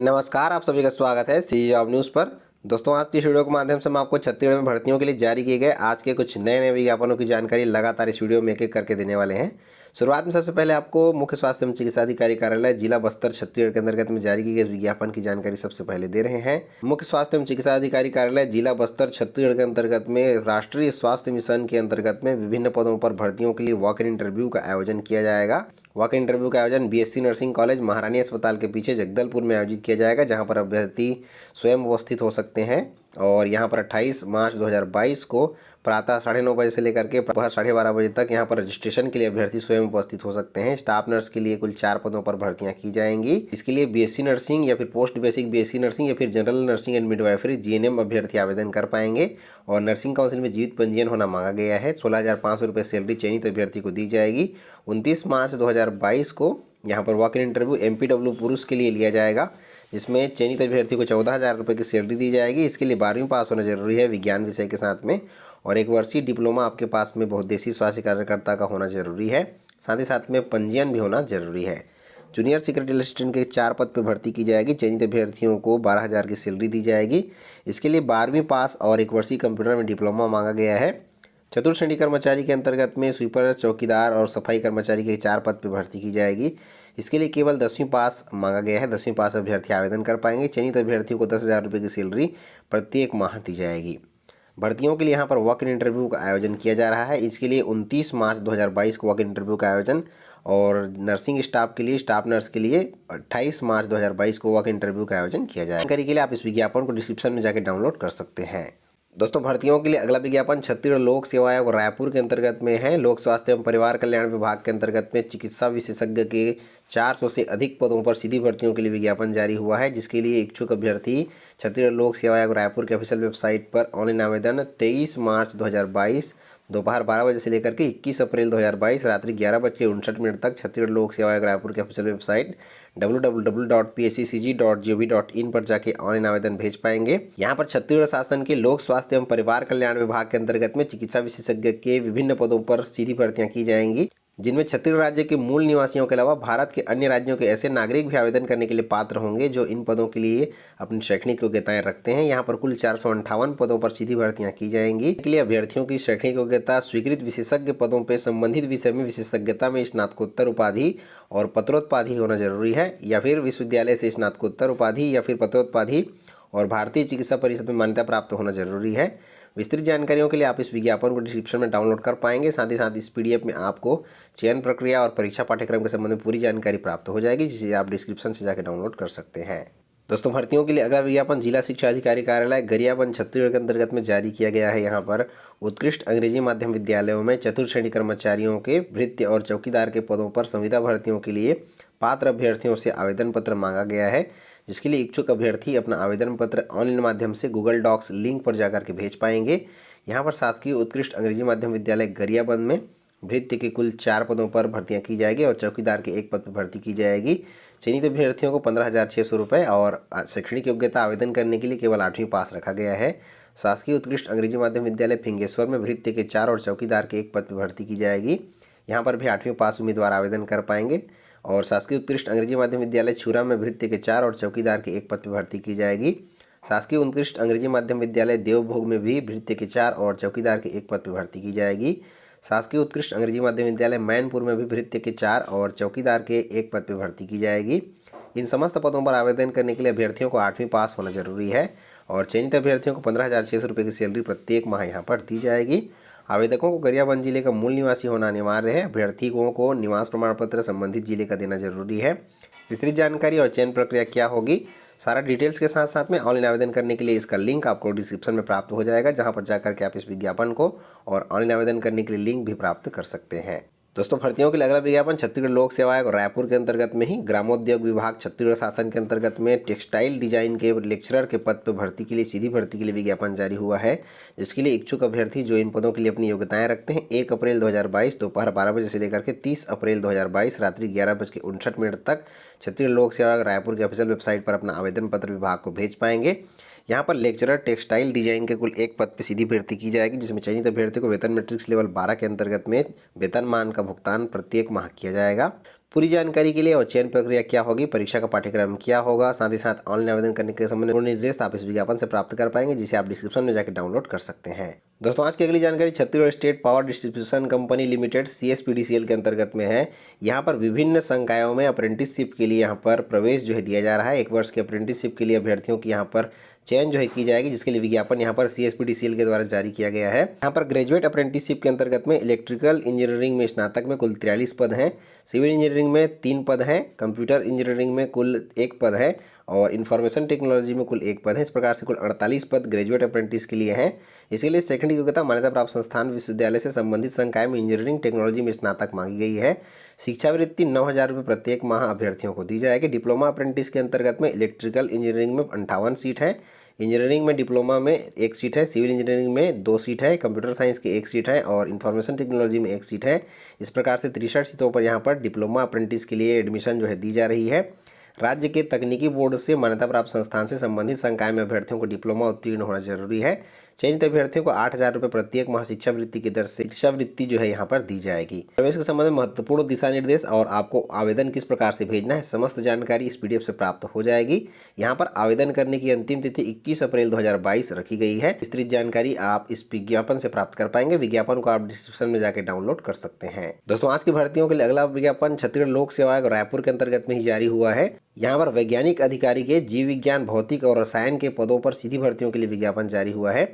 नमस्कार, आप सभी का स्वागत है सी जॉब न्यूज़ पर। दोस्तों, आज की वीडियो के माध्यम से मैं आपको छत्तीसगढ़ में भर्तियों के लिए जारी किए गए आज के कुछ नए नए विज्ञापनों की जानकारी लगातार इस वीडियो में एक एक करके देने वाले हैं। शुरुआत में सबसे पहले आपको मुख्य स्वास्थ्य एवं चिकित्सा अधिकारी कार्यालय जिला बस्तर छत्तीसगढ़ के अंतर्गत में जारी किए गए विज्ञापन की जानकारी सबसे पहले दे रहे हैं। मुख्य स्वास्थ्य एवं चिकित्सा अधिकारी कार्यालय जिला बस्तर छत्तीसगढ़ के अंतर्गत में राष्ट्रीय स्वास्थ्य मिशन के अंतर्गत में विभिन्न पदों पर भर्तियों के लिए वॉक इन इंटरव्यू का आयोजन किया जाएगा। वॉक इन इंटरव्यू का आयोजन बीएससी नर्सिंग कॉलेज महारानी अस्पताल के पीछे जगदलपुर में आयोजित किया जाएगा, जहां पर अभ्यर्थी स्वयं उपस्थित हो सकते हैं। और यहां पर 28 मार्च 2022 को प्रातः 9:30 बजे से लेकर के दोपहर 12:30 बजे तक यहां पर रजिस्ट्रेशन के लिए अभ्यर्थी स्वयं उपस्थित हो सकते हैं। स्टाफ नर्स के लिए कुल 4 पदों पर भर्तियां की जाएंगी। इसके लिए बीएससी नर्सिंग या फिर पोस्ट बेसिक बीएससी नर्सिंग या फिर general nursing and midwifery GNM अभ्यर्थी आवेदन कर पाएंगे। और नर्सिंग काउंसिल में जीवित पंजीयन होना मांगा गया है। 16,500 रुपये सैलरी चयनित अभ्यर्थी को दी जाएगी। 29 मार्च 2022 को यहाँ पर वॉक इन इंटरव्यू एमपीडब्ल्यू पुरुष के लिए लिया जाएगा, जिसमें चयनित अभ्यर्थी को 14,000 रुपये की सैलरी दी जाएगी। इसके लिए 12वीं पास होना जरूरी है विज्ञान विषय के साथ में, और 1 वर्षीय डिप्लोमा आपके पास में बहुउद्देशीय स्वास्थ्य कार्यकर्ता का होना जरूरी है। साथ ही साथ में पंजीयन भी होना जरूरी है। जूनियर सेक्रेटरी असिस्टेंट के 4 पद पर भर्ती की जाएगी। चयनित अभ्यर्थियों को 12,000 की सैलरी दी जाएगी। इसके लिए 12वीं पास और 1 वर्षीय कंप्यूटर में डिप्लोमा मांगा गया है। चतुर्थ श्रेणी कर्मचारी के अंतर्गत में स्वीपर, चौकीदार और सफाई कर्मचारी के 4 पद पर भर्ती की जाएगी। इसके लिए केवल 10वीं पास मांगा गया है। 10वीं पास अभ्यर्थी आवेदन कर पाएंगे। चयनित अभ्यर्थियों को 10,000 रुपये की सैलरी प्रत्येक माह दी जाएगी। भर्तियों के लिए यहाँ पर वॉक इन इंटरव्यू का आयोजन किया जा रहा है। इसके लिए 29 मार्च 2022 को वॉक इन इंटरव्यू का आयोजन, और नर्सिंग स्टाफ के लिए, स्टाफ नर्स के लिए 28 मार्च 2022 को वॉक इन इंटरव्यू का आयोजन किया जाएगा। जानकारी के लिए आप इस विज्ञापन को डिस्क्रिप्शन में जाकर डाउनलोड कर सकते हैं। दोस्तों, भर्तियों के लिए अगला विज्ञापन छत्तीसगढ़ लोक सेवा आयोग रायपुर के अंतर्गत में है। लोक स्वास्थ्य एवं परिवार कल्याण विभाग के अंतर्गत में चिकित्सा विशेषज्ञ के 400 से अधिक पदों पर सीधी भर्तियों के लिए विज्ञापन जारी हुआ है, जिसके लिए इच्छुक अभ्यर्थी छत्तीसगढ़ लोक सेवा आयोग रायपुर के ऑफिशियल वेबसाइट पर ऑनलाइन आवेदन 23 मार्च 2022 दोपहर 12 बजे से लेकर के 21 अप्रैल 2022 रात्रि 11:59 तक छत्तीसगढ़ लोक सेवा आयोग रायपुर के ऑफिशियल वेबसाइट www.psccg.gov.in पर जाके ऑनलाइन आवेदन भेज पाएंगे। यहाँ पर छत्तीसगढ़ शासन के लोक स्वास्थ्य एवं परिवार कल्याण विभाग के अंतर्गत में चिकित्सा विशेषज्ञ के विभिन्न पदों पर सीधी भर्तियां की जाएंगी, जिनमें छत्तीसगढ़ राज्य के मूल निवासियों के अलावा भारत के अन्य राज्यों के ऐसे नागरिक भी आवेदन करने के लिए पात्र होंगे जो इन पदों के लिए अपनी शैक्षणिक योग्यताएं रखते हैं। यहाँ पर कुल 458 पदों पर सीधी भर्तियां की जाएंगी। इसके लिए अभ्यर्थियों की शैक्षणिक योग्यता स्वीकृत विशेषज्ञ पदों पर संबंधित विषय में विशेषज्ञता में स्नातकोत्तर उपाधि और पत्रोत्पाधि होना जरूरी है, या फिर विश्वविद्यालय से स्नातकोत्तर उपाधि या फिर पत्रोत्पाधि और भारतीय चिकित्सा परिषद में मान्यता प्राप्त होना जरूरी है। विस्तृत जानकारियों के लिए आप इस विज्ञापन को डिस्क्रिप्शन में डाउनलोड कर पाएंगे। साथ ही साथ इस पीडीएफ में आपको चयन प्रक्रिया और परीक्षा पाठ्यक्रम के संबंध में पूरी जानकारी प्राप्त हो जाएगी, जिसे आप डिस्क्रिप्शन से जाकर डाउनलोड कर सकते हैं। दोस्तों, भर्तियों के लिए अगला विज्ञापन जिला शिक्षा अधिकारी कार्यालय गरियाबंद छत्तीसगढ़ के अंतर्गत में जारी किया गया है। यहाँ पर उत्कृष्ट अंग्रेजी माध्यम विद्यालयों में चतुर्थ श्रेणी कर्मचारियों के भृत्य और चौकीदार के पदों पर संविदा भर्तियों के लिए पात्र अभ्यर्थियों से आवेदन पत्र मांगा गया है, जिसके लिए इच्छुक अभ्यर्थी अपना आवेदन पत्र ऑनलाइन माध्यम से गूगल डॉक्स लिंक पर जाकर के भेज पाएंगे। यहाँ पर शासकीय उत्कृष्ट अंग्रेजी माध्यम विद्यालय गरियाबंद में भृत्य के कुल 4 पदों पर भर्तियां की जाएगी और चौकीदार के 1 पद पर भर्ती की जाएगी। चयनित अभ्यर्थियों को 15,600 रुपये और शैक्षणिक योग्यता आवेदन करने के लिए केवल 8वीं पास रखा गया है। शासकीय उत्कृष्ट अंग्रेजी माध्यम विद्यालय फिंगेश्वर में भृत्य के 4 और चौकीदार के 1 पद पर भर्ती की जाएगी। यहाँ पर भी 8वीं पास उम्मीदवार आवेदन कर पाएंगे। और शासकीय उत्कृष्ट अंग्रेजी माध्यम विद्यालय छुरा में भृत्य के 4 और चौकीदार के 1 पद पर भर्ती की जाएगी। शासकीय उत्कृष्ट अंग्रेजी माध्यम विद्यालय देवभोग में भी भृत्य के 4 और चौकीदार के 1 पद पर भर्ती की जाएगी। शासकीय उत्कृष्ट अंग्रेजी माध्यम विद्यालय मैनपुर में भी भृत्य के 4 और चौकीदार के 1 पद पर भर्ती की जाएगी। इन समस्त पदों पर आवेदन करने के लिए अभ्यर्थियों को 8वीं पास होना जरूरी है, और चयनित अभ्यर्थियों को 15,600 रुपये की सैलरी प्रत्येक माह यहाँ पर दी जाएगी। आवेदकों को गरियाबंद जिले का मूल निवासी होना अनिवार्य है। अभ्यर्थियों को निवास प्रमाण पत्र संबंधित जिले का देना जरूरी है। विस्तृत जानकारी और चयन प्रक्रिया क्या होगी, सारा डिटेल्स के साथ साथ में ऑनलाइन आवेदन करने के लिए इसका लिंक आपको डिस्क्रिप्शन में प्राप्त हो जाएगा, जहां पर जाकर के आप इस विज्ञापन को और ऑनलाइन आवेदन करने के लिए लिंक भी प्राप्त कर सकते हैं। दोस्तों, भर्तियों के लिए अगला विज्ञापन छत्तीसगढ़ लोक सेवा आयोग रायपुर के अंतर्गत में ही ग्रामोद्योग विभाग छत्तीसगढ़ शासन के अंतर्गत में टेक्सटाइल डिजाइन के लेक्चरर के पद पर भर्ती के लिए सीधी भर्ती के लिए विज्ञापन जारी हुआ है, जिसके लिए इच्छुक अभ्यर्थी जो इन पदों के लिए अपनी योग्यताएं रखते हैं 1 अप्रैल 2022 दोपहर 12 बजे से लेकर के 30 अप्रैल 2022 रात्रि 11:59 तक छत्तीसगढ़ लोक सेवा आयोग रायपुर के ऑफिशियल वेबसाइट पर अपना आवेदन पत्र विभाग को भेज पाएंगे। यहाँ पर लेक्चरर टेक्सटाइल डिजाइन के कुल 1 पद पर सीधी भर्ती की जाएगी, जिसमें चयनित अभ्यर्थी को वेतन मैट्रिक्स लेवल 12 के अंतर्गत में वेतनमान का भुगतान प्रत्येक माह किया जाएगा। पूरी जानकारी के लिए और चयन प्रक्रिया क्या होगी, परीक्षा का पाठ्यक्रम क्या होगा, साथ ही साथ ऑनलाइन आवेदन करने के संबंध में पूर्ण निर्देश आप इस विज्ञापन से प्राप्त कर पाएंगे, जिसे आप डिस्क्रिप्शन में जाकर डाउनलोड कर सकते हैं। दोस्तों आज की अगली जानकारी Chhattisgarh state power distribution company limited CSPDCL के अंतर्गत में है। यहाँ पर विभिन्न संकायों में अप्रेंटिसशिप के लिए यहाँ पर प्रवेश जो है दिया जा रहा है। 1 वर्ष के अप्रेंटिसशिप के लिए अभ्यर्थियों की यहाँ पर चयन जो है की जाएगी, जिसके लिए विज्ञापन यहाँ पर CSPDCL के द्वारा जारी किया गया है। यहाँ पर ग्रेजुएट अप्रेंटिसशिप के अंतर्गत में इलेक्ट्रिकल इंजीनियरिंग में स्नातक में कुल 43 पद हैं, सिविल इंजीनियरिंग में 3 पद हैं, कंप्यूटर इंजीनियरिंग में कुल 1 पद है और इंफॉर्मेशन टेक्नोलॉजी में कुल 1 पद है। इस प्रकार से कुल 48 पद ग्रेजुएट अप्रेंटिस के लिए हैं। इसके लिए शैक्षणिक योग्यता मान्यता प्राप्त संस्थान विश्वविद्यालय से संबंधित संकाय में इंजीनियरिंग टेक्नोलॉजी में स्नातक मांगी गई है। शिक्षावृत्ति 9,000 रुपये प्रत्येक माह अभ्यर्थियों को दी जाएगी। डिप्लोमा अप्रेंटिस के अंतर्गत में इलेक्ट्रिकल इंजीनियरिंग में 58 सीट है, इंजीनियरिंग में डिप्लोमा में 1 सीट है, सिविल इंजीनियरिंग में 2 सीट है, कंप्यूटर साइंस की 1 सीट है और इन्फॉर्मेशन टेक्नोलॉजी में 1 सीट है। इस प्रकार से 63 सीटों पर यहाँ पर डिप्लोमा अप्रेंटिस के लिए एडमिशन जो है दी जा रही है। राज्य के तकनीकी बोर्ड से मान्यता प्राप्त संस्थान से संबंधित संकाय में अभ्यर्थियों को डिप्लोमा उत्तीर्ण होना जरूरी है। चयनित अभ्यर्थियों को 8,000 रुपये प्रत्येक माह शिक्षावृत्ति की दर से शिक्षावृत्ति जो है यहाँ पर दी जाएगी। प्रवेश के संबंध में महत्वपूर्ण दिशा निर्देश और आपको आवेदन किस प्रकार से भेजना है, समस्त जानकारी इस PDF से प्राप्त हो जाएगी। यहाँ पर आवेदन करने की अंतिम तिथि 21 अप्रैल 2022 रखी गई है। विस्तृत जानकारी आप इस विज्ञापन से प्राप्त कर पाएंगे। विज्ञापन को आप डिस्क्रिप्शन में जाकर डाउनलोड कर सकते हैं। दोस्तों आज की भर्तियों के लिए अगला विज्ञापन छत्तीसगढ़ लोक सेवा आयोग रायपुर के अंतर्गत में ही जारी हुआ है। यहाँ पर वैज्ञानिक अधिकारी के जीव विज्ञान, भौतिक और रसायन के पदों पर सीधी भर्तियों के लिए विज्ञापन जारी हुआ है,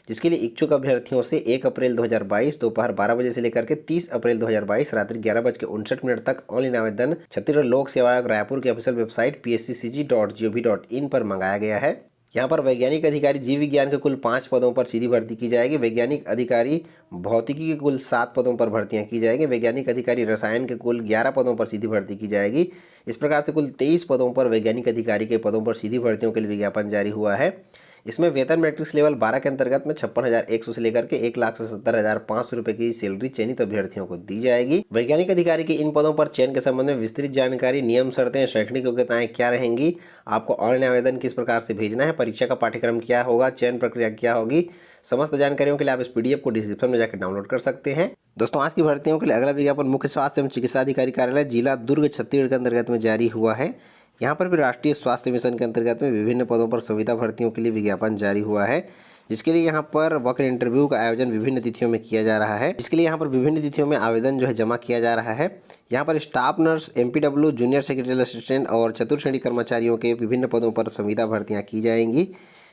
जिसके लिए इच्छुक अभ्यर्थियों से 1 अप्रैल 2022 दोपहर 12 बजे से लेकर के 30 अप्रैल 2022 रात्रि 11:59 तक ऑनलाइन आवेदन छत्तीसगढ़ लोक सेवा आयोग रायपुर की ऑफिशियल वेबसाइट psccg.gov.in पर मंगाया गया है। यहाँ पर वैज्ञानिक अधिकारी जीव विज्ञान के कुल 5 पदों पर सीधी भर्ती की जाएगी। वैज्ञानिक अधिकारी भौतिकी के कुल 7 पदों पर भर्तियां की जाएगी। वैज्ञानिक अधिकारी रसायन के कुल 11 पदों पर सीधी भर्ती की जाएगी। इस प्रकार से कुल 23 पदों पर वैज्ञानिक अधिकारी के पदों पर सीधी भर्तियों के लिए विज्ञापन जारी हुआ है। इसमें वेतन मैट्रिक्स लेवल 12 के अंतर्गत में 56,100 से लेकर के 1,70,500 रुपये की सैलरी चयनित अभ्यर्थियों को दी जाएगी। वैज्ञानिक अधिकारी के इन पदों पर चयन के संबंध में विस्तृत जानकारी, नियम, शर्तें, शैक्षणिक योग्यताएं क्या रहेंगी, आपको ऑनलाइन आवेदन किस प्रकार से भेजना है, परीक्षा का पाठ्यक्रम क्या होगा, चयन प्रक्रिया क्या होगी, समस्त जानकारियों के लिए आप इस PDF को डिस्क्रिप्शन में जाकर डाउनलोड कर सकते हैं। दोस्तों आज की भर्तियों के लिए अगला विज्ञापन मुख्य स्वास्थ्य एवं चिकित्सा अधिकारी कार्यालय जिला दुर्ग छत्तीसगढ़ के अंतर्गत में जारी हुआ है। यहाँ पर भी राष्ट्रीय स्वास्थ्य मिशन के अंतर्गत में विभिन्न पदों पर संविदा भर्तियों के लिए विज्ञापन जारी हुआ है, जिसके लिए यहाँ पर वक्र इंटरव्यू का आयोजन विभिन्न तिथियों में किया जा रहा है। जिसके लिए यहाँ पर विभिन्न तिथियों में आवेदन जो है जमा किया जा रहा है। यहाँ पर staff nurse, MPW, junior secretary assistant और चतुर्श्रेणी कर्मचारियों के विभिन्न पदों पर संविदा भर्तियाँ की जाएंगी,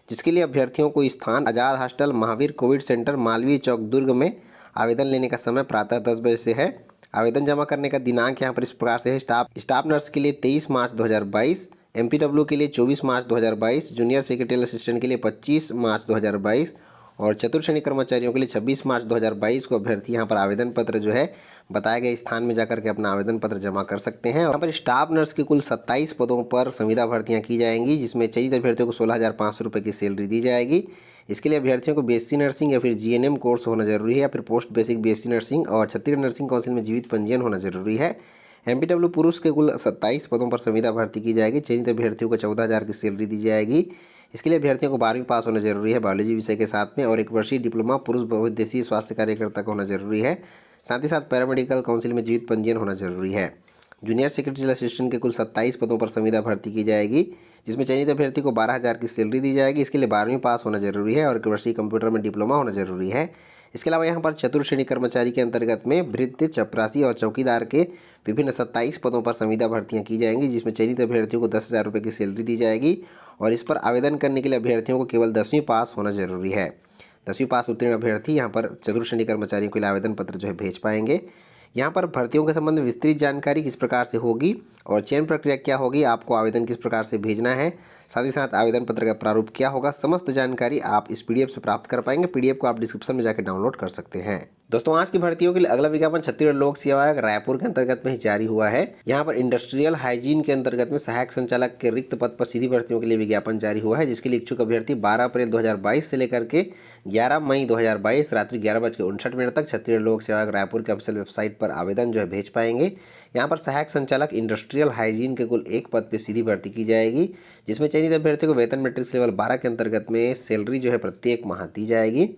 जिसके लिए अभ्यर्थियों को स्थान Azad hostel Mahavir covid centre Malviya Chowk Durg में आवेदन लेने का समय प्रातः 10 बजे से है। आवेदन जमा करने का दिनांक यहाँ पर इस प्रकार से है। स्टाफ नर्स के लिए 23 मार्च 2022, MPW के लिए 24 मार्च 2022, जूनियर सेक्रेटरी असिस्टेंट के लिए 25 मार्च 2022 और चतुर्श्रेणी कर्मचारियों के लिए 26 मार्च 2022 को अभ्यर्थी यहाँ पर आवेदन पत्र जो है बताए गए स्थान में जाकर के अपना आवेदन पत्र जमा कर सकते हैं। यहाँ पर स्टाफ नर्स के कुल 27 पदों पर संविदा भर्तियाँ की जाएंगी, जिसमें चयनित अभ्यर्थियों को 16,500 रुपये की सैलरी दी जाएगी। इसके लिए अभ्यर्थियों को BSc नर्सिंग या फिर GNM कोर्स होना जरूरी है या फिर पोस्ट बेसिक BSc नर्सिंग और छत्तीसगढ़ नर्सिंग काउंसिल में जीवित पंजीयन होना जरूरी है। MPW पुरुष के कुल 27 पदों पर संविदा भर्ती की जाएगी। चयनित अभ्यर्थियों को 14,000 की सैलरी दी जाएगी। इसके लिए अभ्यर्थियों को 12वीं पास होना जरूरी है बायोलॉजी विषय के साथ में और 1 वर्षीय डिप्लोमा पुरुष बहुउद्देशीय स्वास्थ्य कार्यकर्ता का होना जरूरी है। साथ ही साथ पैरामेडिकल काउंसिल में जीवित पंजीयन होना जरूरी है। जूनियर सेक्रेटरी असिस्टेंट के कुल 27 पदों पर संविदा भर्ती की जाएगी, जिसमें चयनित अभ्यर्थी को 12,000 की सैलरी दी जाएगी। इसके लिए 12वीं पास होना जरूरी है और 1 वर्षीय कंप्यूटर में डिप्लोमा होना जरूरी है। इसके अलावा यहाँ पर चतुर्श्रेणी कर्मचारी के अंतर्गत में भृत्य, चपरासी और चौकीदार के विभिन्न 27 पदों पर संविदा भर्तियाँ की जाएंगी, जिसमें चयनित अभ्यर्थियों को 10,000 रुपये की सैलरी दी जाएगी और इस पर आवेदन करने के लिए अभ्यर्थियों को केवल 10वीं पास होना जरूरी है। 10वीं पास उत्तीर्ण अभ्यर्थी यहाँ पर चतुर्श्रेणी कर्मचारियों के लिए आवेदन पत्र जो है भेज पाएंगे। यहाँ पर भर्तियों के संबंध में विस्तृत जानकारी किस प्रकार से होगी और चयन प्रक्रिया क्या होगी, आपको आवेदन किस प्रकार से भेजना है, साथ ही साथ आवेदन पत्र का प्रारूप क्या होगा, समस्त जानकारी आप इस PDF से प्राप्त कर पाएंगे। PDF को आप डिस्क्रिप्शन में जाकर डाउनलोड कर सकते हैं। दोस्तों आज की भर्तियों के लिए अगला विज्ञापन छत्तीसगढ़ लोक सेवा आयोग रायपुर के अंतर्गत में ही जारी हुआ है। यहाँ पर इंडस्ट्रियल हाइजीन के अंतर्गत में सहायक संचालक के रिक्त पद पर सीधी भर्तियों के लिए विज्ञापन जारी हुआ है, जिसके लिए इच्छुक अभ्यर्थी 12 अप्रैल 2022 से लेकर के 11 मई 2022 रात्रि 11:59 तक छत्तीसगढ़ लोक सेवा आयोग रायपुर के ऑफिशियल वेबसाइट पर आवेदन जो है भेज पाएंगे। यहाँ पर सहायक संचालक इंडस्ट्रियल हाइजीन के कुल 1 पद पर सीधी भर्ती की जाएगी, जिसमें चयनित अभ्यर्थी को वेतन मैट्रिक्स लेवल 12 के अंतर्गत में सैलरी जो है प्रत्येक माह दी जाएगी।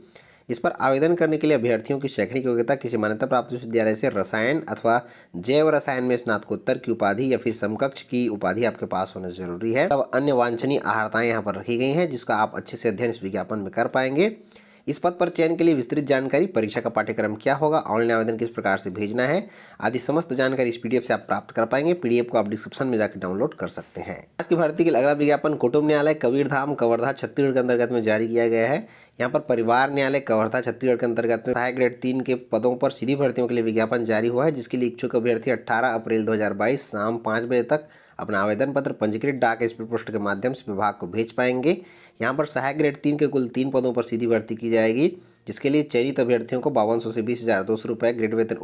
इस पर आवेदन करने के लिए अभ्यर्थियों की शैक्षणिक योग्यता किसी मान्यता प्राप्त विश्वविद्यालय से रसायन अथवा जैव रसायन में स्नातकोत्तर की उपाधि या फिर समकक्ष की उपाधि आपके पास होना जरूरी है। तब अन्य वांछनीय अर्हताएं यहाँ पर रखी गई हैं जिसका आप अच्छे से अध्ययन इस विज्ञापन में कर पाएंगे। इस पद पर चयन के लिए विस्तृत जानकारी, परीक्षा का पाठ्यक्रम क्या होगा, ऑनलाइन आवेदन किस प्रकार से भेजना है आदि समस्त जानकारी इस पीडीएफ से आप प्राप्त कर पाएंगे। पीडीएफ को आप डिस्क्रिप्शन में जाकर डाउनलोड कर सकते हैं। आज की भर्ती के लिए अगला विज्ञापन कुटुंब न्यायालय कबीरधाम कवर्धा छत्तीसगढ़ के अंतर्गत में जारी किया गया है। यहाँ पर परिवार न्यायालय कवर्धा छत्तीसगढ़ के अंतर्गत में सहायक ग्रेड 3 के पदों पर सीधी भर्तियों के लिए विज्ञापन जारी हुआ है, जिसके लिए इच्छुक अभ्यर्थी 18 अप्रैल 2022 शाम 5 बजे तक अपना आवेदन पत्र पंजीकृत डाक स्पीड पोस्ट के माध्यम से विभाग को भेज पाएंगे। यहाँ पर सहायक ग्रेड 3 के कुल 3 पदों पर सीधी भर्ती की जाएगी, जिसके लिए चयनित अभ्यर्थियों को 5200 से 20,200 रुपये ग्रेड वेतन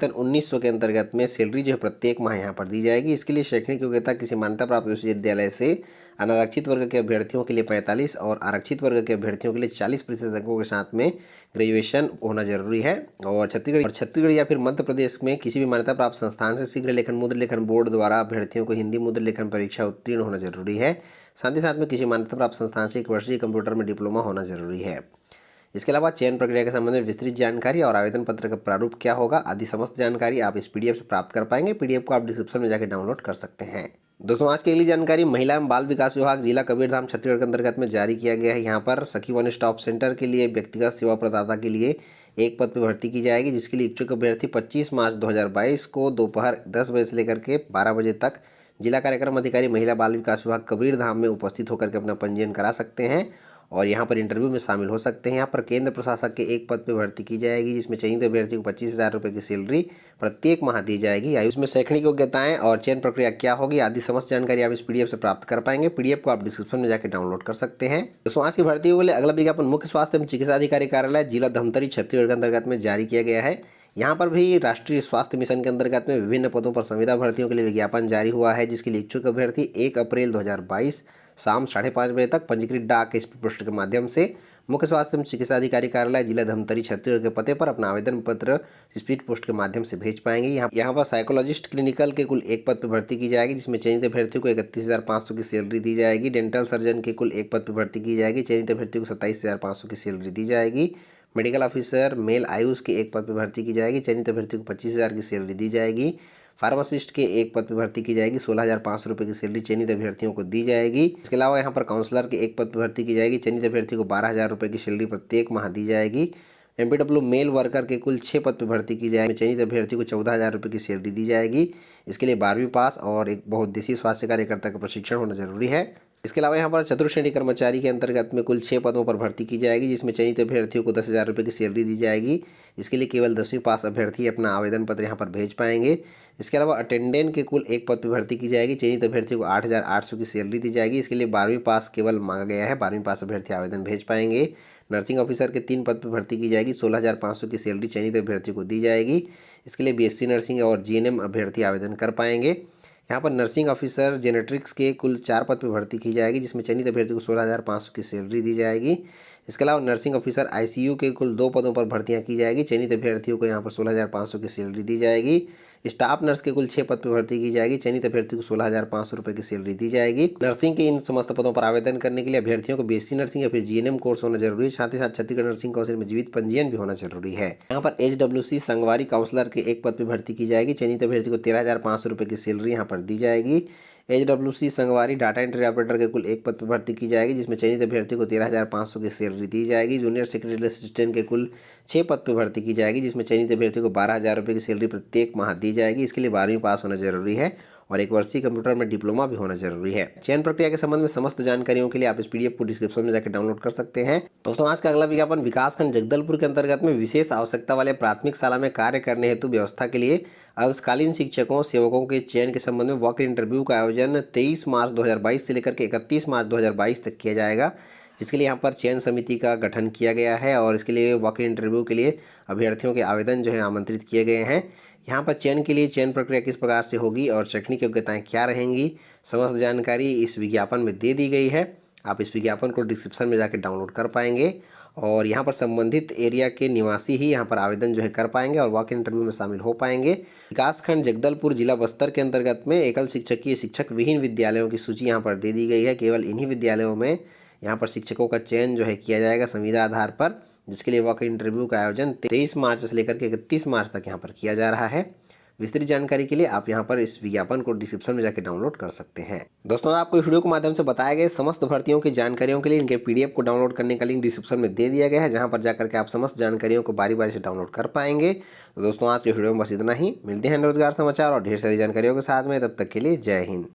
1900 के अंतर्गत में सैलरी जो है प्रत्येक माह यहाँ पर दी जाएगी। इसके लिए शैक्षणिक योग्यता किसी मान्यता प्राप्त विश्वविद्यालय से अनारक्षित वर्ग के अभ्यर्थियों के लिए 45 और आरक्षित वर्ग के अभ्यर्थियों के लिए 40% अंकों के साथ में ग्रेजुएशन होना जरूरी है। और छत्तीसगढ़ या फिर मध्य प्रदेश में किसी भी मान्यता प्राप्त संस्थान से शीघ्र लेखन मुद्र लेखन बोर्ड द्वारा अभ्यर्थियों को हिंदी मुद्र लेखन परीक्षा उत्तीर्ण होना जरूरी है। साथ ही साथ में किसी मान्यता प्राप्त संस्थान से 1 वर्षीय कंप्यूटर में डिप्लोमा होना जरूरी है। इसके अलावा चयन प्रक्रिया के संबंध में विस्तृत जानकारी और आवेदन पत्र का प्रारूप क्या होगा आदि समस्त जानकारी आप इस पीडीएफ से प्राप्त कर पाएंगे। पीडीएफ को आप डिस्क्रिप्शन में जाकर डाउनलोड कर सकते हैं। दोस्तों, आज की अगली जानकारी महिला एवं बाल विकास विभाग जिला कबीरधाम छत्तीसगढ़ के अंतर्गत में जारी किया गया है। यहाँ पर सखी वन स्टॉप सेंटर के लिए व्यक्तिगत सेवा प्रदाता के लिए एक पद पर भर्ती की जाएगी, जिसके लिए इच्छुक अभ्यर्थी 25 मार्च 2022 को दोपहर 10 बजे से लेकर के 12 बजे तक जिला कार्यक्रम अधिकारी महिला बाल विकास विभाग कबीरधाम में उपस्थित होकर के अपना पंजीयन करा सकते हैं और यहाँ पर इंटरव्यू में शामिल हो सकते हैं। यहाँ पर केंद्र प्रशासक के एक पद पर भर्ती की जाएगी, जिसमें चयनित अभ्यर्थी को 25,000 रुपये की सैलरी प्रत्येक माह दी जाएगी। आयु में शैक्षणिक योग्यताएं और चयन प्रक्रिया क्या होगी आदि समस्त जानकारी आप इस पीडीएफ से प्राप्त कर पाएंगे। पीडीएफ को आप डिस्क्रिप्शन में जाकर डाउनलोड कर सकते हैं। दोस्तों, आज की भर्ती के लिए अगला विज्ञापन मुख्य स्वास्थ्य एवं चिकित्सा अधिकारी कार्यालय जिला धमतरी छत्तीसगढ़ के अंतर्गत में जारी किया गया है। यहाँ पर भी राष्ट्रीय स्वास्थ्य मिशन के अंतर्गत में विभिन्न पदों पर संविदा भर्तियों के लिए विज्ञापन जारी हुआ है, जिसके लिए इच्छुक अभ्यर्थी 1 अप्रैल 2022 शाम 5:30 बजे तक पंजीकृत डाक स्पीड पोस्ट के माध्यम से मुख्य स्वास्थ्य एवं चिकित्सा अधिकारी कार्यालय जिला धमतरी छत्तीसगढ़ के पते पर अपना आवेदन पत्र स्पीड पोस्ट के माध्यम से भेज पाएंगे। यहाँ पर साइकोलॉजिस्ट क्लिनिकल के कुल एक पद पर भर्ती की जाएगी, जिसमें चयनित अभ्यर्थी को 31,500 की सैलरी दी जाएगी। डेंटल सर्जन के कुल एक पद पर भर्ती की जाएगी, चयनित अभ्यर्थी को 27,500 की सैलरी दी जाएगी। मेडिकल ऑफिसर मेल आयुष के एक पद पर भर्ती की जाएगी, चयनित अभ्यर्थी को 25,000 की सैलरी दी जाएगी। फार्मासिस्ट के एक पद पर भर्ती की जाएगी, 16,500 रुपये की सैलरी चयनित अभ्यर्थियों को दी जाएगी। इसके अलावा यहाँ पर काउंसलर के एक पद पर भर्ती की जाएगी, चयनित अभ्यर्थी को 12,000 रुपये की सैलरी प्रत्येक माह दी जाएगी। एमपीडब्ल्यू मेल वर्कर के कुल 6 पद पर भर्ती की जाएगी, चयनित अभ्यर्थी को 14,000 रुपये की सैलरी दी जाएगी। इसके लिए 12वीं पास और एक बहुउद्देशीय स्वास्थ्य कार्यकर्ता का प्रशिक्षण होना जरूरी है। इसके अलावा यहाँ पर चतुर्थ श्रेणी कर्मचारी के अंतर्गत में कुल 6 पदों पर भर्ती की जाएगी, जिसमें चयनित अभ्यर्थियों को 10,000 रुपये की सैलरी दी जाएगी। इसके लिए केवल 10वीं पास अभ्यर्थी अपना आवेदन पत्र यहाँ पर भेज पाएंगे। इसके अलावा अटेंडेंट के कुल एक पद पर भर्ती की जाएगी, चयनित अभ्यर्थी को 8,800 की सैलरी दी जाएगी। इसके लिए 12वीं पास केवल मांगा गया है, 12वीं पास अभ्यर्थी आवेदन भेज पाएंगे। नर्सिंग ऑफिसर के 3 पद पर भर्ती की जाएगी, 16,500 की सैलरी चयनित अभ्यर्थी को दी जाएगी। इसके लिए बीएससी नर्सिंग और जीएनएम अभ्यर्थी आवेदन कर पाएंगे। यहाँ पर नर्सिंग ऑफिसर जेनेट्रिक्स के कुल 4 पद पर भर्ती की जाएगी, जिसमें चयनित अभ्यर्थी को 16,500 की सैलरी दी जाएगी। इसके अलावा नर्सिंग ऑफिसर आईसीयू के कुल 2 पदों पर भर्तियां की जाएगी, चयनित अभ्यर्थियों को यहाँ पर 16,500 की सैलरी दी जाएगी। स्टाफ नर्स के कुल 6 पद पर भर्ती की जाएगी, चयनित अभ्यर्थी को 16,500 रुपये की सैलरी दी जाएगी। नर्सिंग के इन समस्त पदों पर आवेदन करने के लिए अभ्यर्थियों को बीएससी नर्सिंग या फिर जीएनएम कोर्स होना जरूरी है। साथ ही साथ छत्तीसगढ़ नर्सिंग काउंसिल में जीवित पंजीयन भी होना जरूरी है। यहाँ पर एचडब्ल्यूसी संगवारी काउंसलर के एक पद पर भर्ती की जाएगी, चयनित अभ्यर्थी को 13,500 रुपये की सैलरी यहाँ पर दी जाएगी। एचडब्ल्यूसी संगवारी डाटा एंट्री ऑपरेटर के कुल एक पद पर भर्ती की जाएगी, जिसमें चयनित अभ्यर्थी को 13,500 की सैलरी दी जाएगी। जूनियर सेक्रेटरी असिस्टेंट के कुल 6 पद पर भर्ती की जाएगी, जिसमें चयनित अभ्यर्थी को 12,000 रुपये की सैलरी प्रत्येक माह दी जाएगी। इसके लिए 12वीं पास होना जरूरी है और 1 वर्षीय कंप्यूटर में डिप्लोमा भी होना जरूरी है। चयन प्रक्रिया के संबंध में समस्त जानकारियों के लिए आप इस पीडीएफ को डिस्क्रिप्शन में जाकर डाउनलोड कर सकते हैं। दोस्तों, आज का अगला विज्ञापन विकासखंड जगदलपुर के अंतर्गत में विशेष आवश्यकता वाले प्राथमिक शाला में कार्य करने हेतु व्यवस्था के लिए अंशकालीन शिक्षकों सेवकों के चयन के संबंध में वॉक इन इंटरव्यू का आयोजन 23 मार्च 2022 से लेकर के 31 मार्च 2022 तक किया जाएगा, जिसके लिए यहाँ पर चयन समिति का गठन किया गया है और इसके लिए वॉक इन इंटरव्यू के लिए अभ्यर्थियों के आवेदन जो है आमंत्रित किए गए हैं। यहाँ पर चयन के लिए चयन प्रक्रिया किस प्रकार से होगी और शैक्षणिक योग्यताएं क्या रहेंगी, समस्त जानकारी इस विज्ञापन में दे दी गई है। आप इस विज्ञापन को डिस्क्रिप्शन में जाकर डाउनलोड कर पाएंगे और यहाँ पर संबंधित एरिया के निवासी ही यहाँ पर आवेदन जो है कर पाएंगे और वॉक इन इंटरव्यू में शामिल हो पाएंगे। विकासखंड जगदलपुर जिला बस्तर के अंतर्गत में एकल शिक्षकीय शिक्षक विहीन विद्यालयों की सूची यहाँ पर दे दी गई है। केवल इन्हीं विद्यालयों में यहाँ पर शिक्षकों का चयन जो है किया जाएगा संविदा आधार पर। जिसके लिए वॉक इन इंटरव्यू का आयोजन 23 मार्च से लेकर के 31 मार्च तक यहाँ पर किया जा रहा है। विस्तृत जानकारी के लिए आप यहाँ पर इस विज्ञापन को डिस्क्रिप्शन में जाकर डाउनलोड कर सकते हैं। दोस्तों, आपको इस वीडियो के माध्यम से बताए गए समस्त भर्तियों की जानकारियों के लिए इनके पीडीएफ को डाउनलोड करने का लिंक डिस्क्रिप्शन में दे दिया गया है, जहाँ पर जाकर के आप समस्त जानकारियों को बारी बारी से डाउनलोड कर पाएंगे। तो दोस्तों, आज के वीडियो में बस इतना ही। मिलते हैं रोजगार समाचार और ढेर सारी जानकारियों के साथ में। तब तक के लिए जय हिंद।